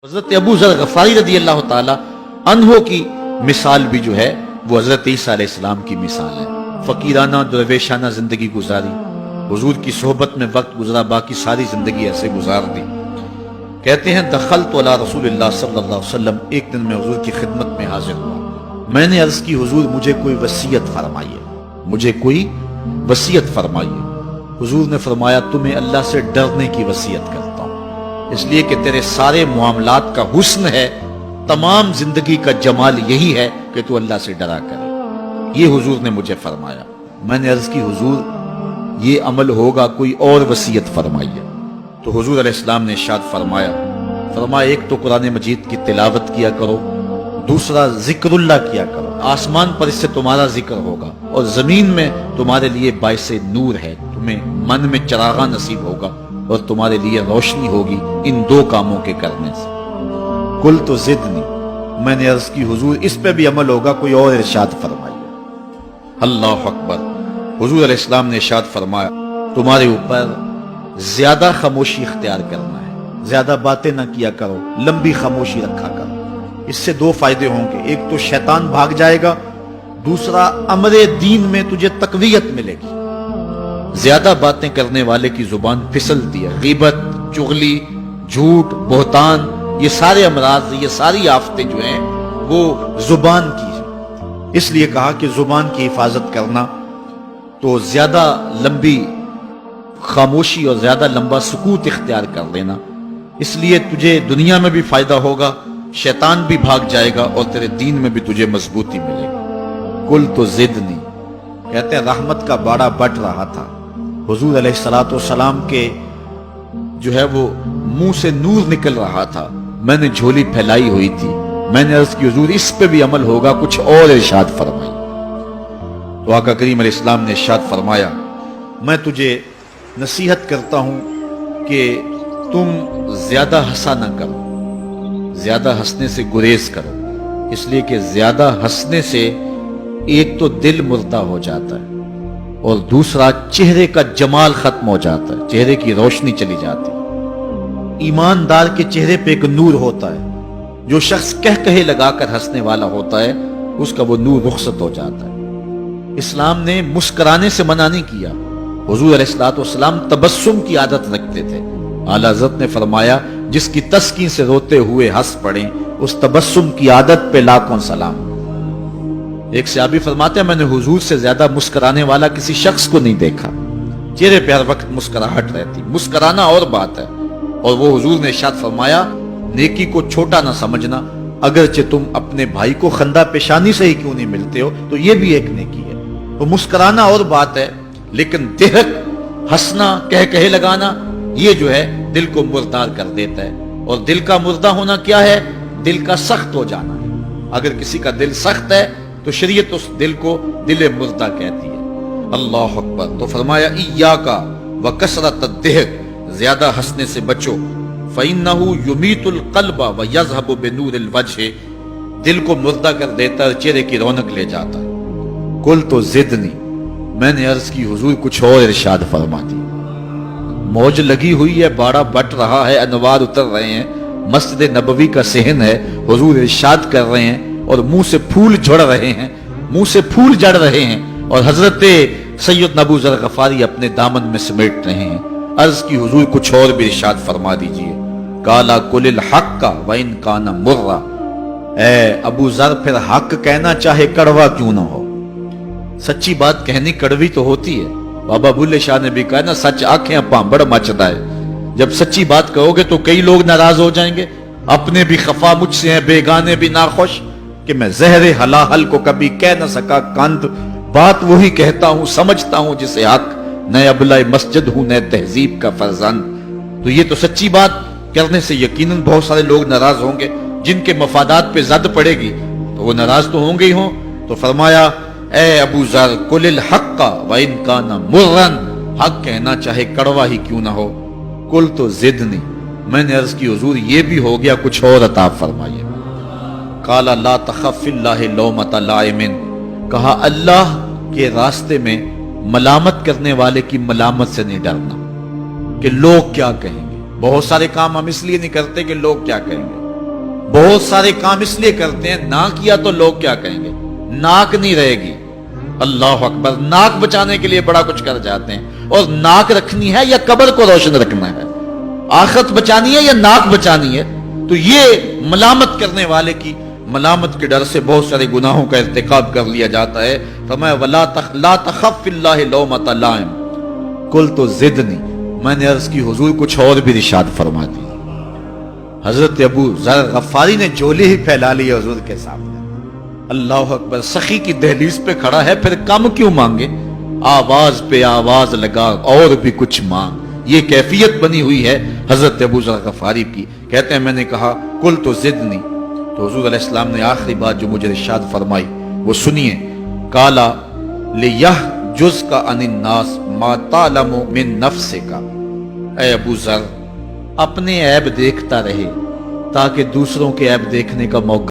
حضرت ابو ذر غفاری رضی اللہ تعالی عنہ کی مثال بھی جو ہے وہ حضرت عیسیٰ علیہ السلام کی مثال ہے۔ فقیرانہ درویشانہ زندگی گزاری، حضور کی صحبت میں وقت گزرا، باقی ساری زندگی ایسے گزار دی۔ کہتے ہیں دخلت علی رسول اللہ صلی اللہ علیہ وسلم، ایک دن میں حضور کی خدمت میں حاضر ہوا۔ میں نے عرض کی حضور مجھے کوئی وصیت فرمائیے، مجھے کوئی وصیت فرمائیے۔ حضور نے فرمایا تمہیں اللہ سے ڈرنے کی وصیت کرتا ہوں، اس لیے کہ تیرے سارے معاملات کا حسن ہے، تمام زندگی کا جمال یہی ہے کہ تو اللہ سے ڈرا کرے۔ یہ حضور نے مجھے فرمایا۔ میں نے عرض کی حضور یہ عمل ہوگا، کوئی اور وصیت فرمائیے۔ تو حضور علیہ السلام نے ارشاد فرمایا ایک تو قرآن مجید کی تلاوت کیا کرو، دوسرا ذکر اللہ کیا کرو، آسمان پر اس سے تمہارا ذکر ہوگا اور زمین میں تمہارے لیے باعث نور ہے، تمہیں من میں چراغاں نصیب ہوگا اور تمہارے لیے روشنی ہوگی ان دو کاموں کے کرنے سے۔ کل تو زدنی، میں نے عرض کی حضور اس پہ بھی عمل ہوگا، کوئی اور ارشاد فرمائیے۔ اللہ اکبر۔ حضور علیہ السلام نے ارشاد فرمایا تمہارے اوپر زیادہ خاموشی اختیار کرنا ہے، زیادہ باتیں نہ کیا کرو، لمبی خاموشی رکھا کرو۔ اس سے دو فائدے ہوں گے، ایک تو شیطان بھاگ جائے گا، دوسرا امر دین میں تجھے تقویت ملے گی۔ زیادہ باتیں کرنے والے کی زبان پھسلتی ہے، غیبت، چغلی، جھوٹ، بہتان، یہ سارے امراض، یہ ساری آفتیں جو ہیں وہ زبان کی ہیں۔ اس لیے کہا کہ زبان کی حفاظت کرنا، تو زیادہ لمبی خاموشی اور زیادہ لمبا سکوت اختیار کر لینا، اس لیے تجھے دنیا میں بھی فائدہ ہوگا، شیطان بھی بھاگ جائے گا اور تیرے دین میں بھی تجھے مضبوطی ملے گی۔ کل تو زدنی، کہتے ہیں رحمت کا باڑا بٹ رہا تھا، حضور علیہ السلام کے جو ہے وہ منہ سے نور نکل رہا تھا، میں نے جھولی پھیلائی ہوئی تھی، میں نے عرض کی حضور اس پہ بھی عمل ہوگا، کچھ اور ارشاد فرمائی۔ تو آقا کریم علیہ السلام نے ارشاد فرمایا میں تجھے نصیحت کرتا ہوں کہ تم زیادہ ہنسا نہ کرو، زیادہ ہنسنے سے گریز کرو، اس لیے کہ زیادہ ہنسنے سے ایک تو دل مردہ ہو جاتا ہے اور دوسرا چہرے کا جمال ختم ہو جاتا ہے، چہرے کی روشنی چلی جاتی ہے۔ ایماندار کے چہرے پہ ایک نور ہوتا ہے، جو شخص کہے لگا کر ہنسنے والا ہوتا ہے اس کا وہ نور رخصت ہو جاتا ہے۔ اسلام نے مسکرانے سے منع نہیں کیا، حضور علیہ السلام تبسم کی عادت رکھتے تھے۔ اعلیٰ حضرت نے فرمایا جس کی تسکین سے روتے ہوئے ہنس پڑیں اس تبسم کی عادت پہ لاکھوں سلام۔ ایک صحابی فرماتے ہیں میں نے حضور سے زیادہ مسکرانے والا کسی شخص کو نہیں دیکھا، چہرے پہ ہر وقت مسکراہٹ رہتی، مسکرانا اور بات ہے۔ اور وہ حضور نے ارشاد فرمایا نیکی کو چھوٹا نہ سمجھنا، اگرچہ تم اپنے بھائی کو خندہ پیشانی سے ہی کیوں نہیں ملتے ہو تو یہ بھی ایک نیکی ہے۔ تو مسکرانا اور بات ہے، لیکن دہک ہنسنا، کہے لگانا، یہ جو ہے دل کو مردار کر دیتا ہے۔ اور دل کا مردہ ہونا کیا ہے؟ دل کا سخت ہو جانا ہے۔ اگر کسی کا دل سخت ہے تو شریعت اس دل کو دل مردہ کہتی ہے۔ اللہ اکبر۔ تو فرمایا ایاک وکثرۃ الضحک، زیادہ ہنسنے سے بچو، فإنہ یمیت القلب ویذھب بنور الوجہ، دل کو مردہ کر دیتا ہے، چہرے کی رونق لے جاتا ہے۔ کل تو زدنی، میں نے عرض کی حضور کچھ اور ارشاد فرما دی۔ موج لگی ہوئی ہے، باڑا بٹ رہا ہے، انوار اتر رہے ہیں، مسجد نبوی کا صحن ہے، حضور ارشاد کر رہے ہیں اور منہ سے پھول جھڑ رہے ہیں، منہ سے پھول جڑ رہے ہیں، اور حضرت سید ابو ذر غفاری اپنے دامن میں سمیٹ رہے ہیں۔ عرض کی حضور کچھ اور بھی ارشاد فرما دیجئے۔ کالا کل الحق وان کان مرا، اے ابو ذر پھر حق کہنا چاہے کڑوا کیوں نہ ہو۔ سچی بات کہنی کڑوی تو ہوتی ہے، بابا بلے شاہ نے بھی کہا نا سچ آنکھیں پامبڑ مچدا ہے۔ جب سچی بات کہو گے تو کئی لوگ ناراض ہو جائیں گے، اپنے بھی خفا مجھ سے ہیں، بیگانے بھی ناخوش، کہ میں زہر حلاحل کو کبھی کہہ نہ سکا کند، بات وہی کہتا ہوں سمجھتا ہوں جسے حق، نئے ابلہ مسجد ہوں نئے تہذیب کا فرزند۔ تو یہ تو سچی بات کرنے سے یقیناً بہت سارے لوگ ناراض ہوں گے، جن کے مفادات پہ زد پڑے گی تو وہ ناراض تو ہوں گے ہی ہوں۔ تو فرمایا اے ابو ذر قل الحق وان کان مرا، حق کہنا چاہے کڑوا ہی کیوں نہ ہو۔ قل تو زدنی، میں نے عرض کی حضور یہ بھی ہو گیا، کچھ اور عطا فرمائیے۔ قال لا تخف فی اللہ لومۃ لائم، کہا اللہ کے راستے میں ملامت کرنے والے کی ملامت سے نہیں ڈرنا کہ لوگ کیا کہیں گے۔ بہت سارے کام ہم اس لیے نہیں کرتے کہ لوگ کیا کہیں گے، بہت سارے کام اس لیے کرتے ہیں نہ کیا تو لوگ کیا کہیں گے، ناک نہیں رہے گی. اللہ اکبر، ناک بچانے کے لیے بڑا کچھ کر جاتے ہیں. اور ناک رکھنی ہے یا قبر کو روشن رکھنا ہے؟ آخرت بچانی ہے یا ناک بچانی ہے؟ تو یہ ملامت کرنے والے کی ملامت کے ڈر سے بہت سارے گناہوں کا ارتکاب کر لیا جاتا ہے. فرمایا وَلَا لا تخف فِي اللَّهِ لَوْمَةَ لَائِمٍ قُلْتُ زِدْنِي. میں نے عرض کی حضور کچھ اور بھی ارشاد فرما دی. حضرت ابو ذر غفاری نے جھولے ہی پھیلا لی حضور کے سامنے. اللہ اکبر، سخی کی دہلیز پہ کھڑا ہے، پھر کم کیوں مانگے؟ آواز پہ آواز لگا اور بھی کچھ مانگ. یہ کیفیت بنی ہوئی ہے حضرت ابو ذر غفاری کی. کہتے ہیں میں نے کہا کل تو زدنی، تو حضور علیہ السلام نے آخری بات جو مجھے ارشاد فرمائی وہ سنیے. کالا لیحجز کا عن الناس ما تعلم من نفسک. اے ابو ذر، اپنے عیب دیکھتا رہے تاکہ دوسروں کے عیب دیکھنے کا موقع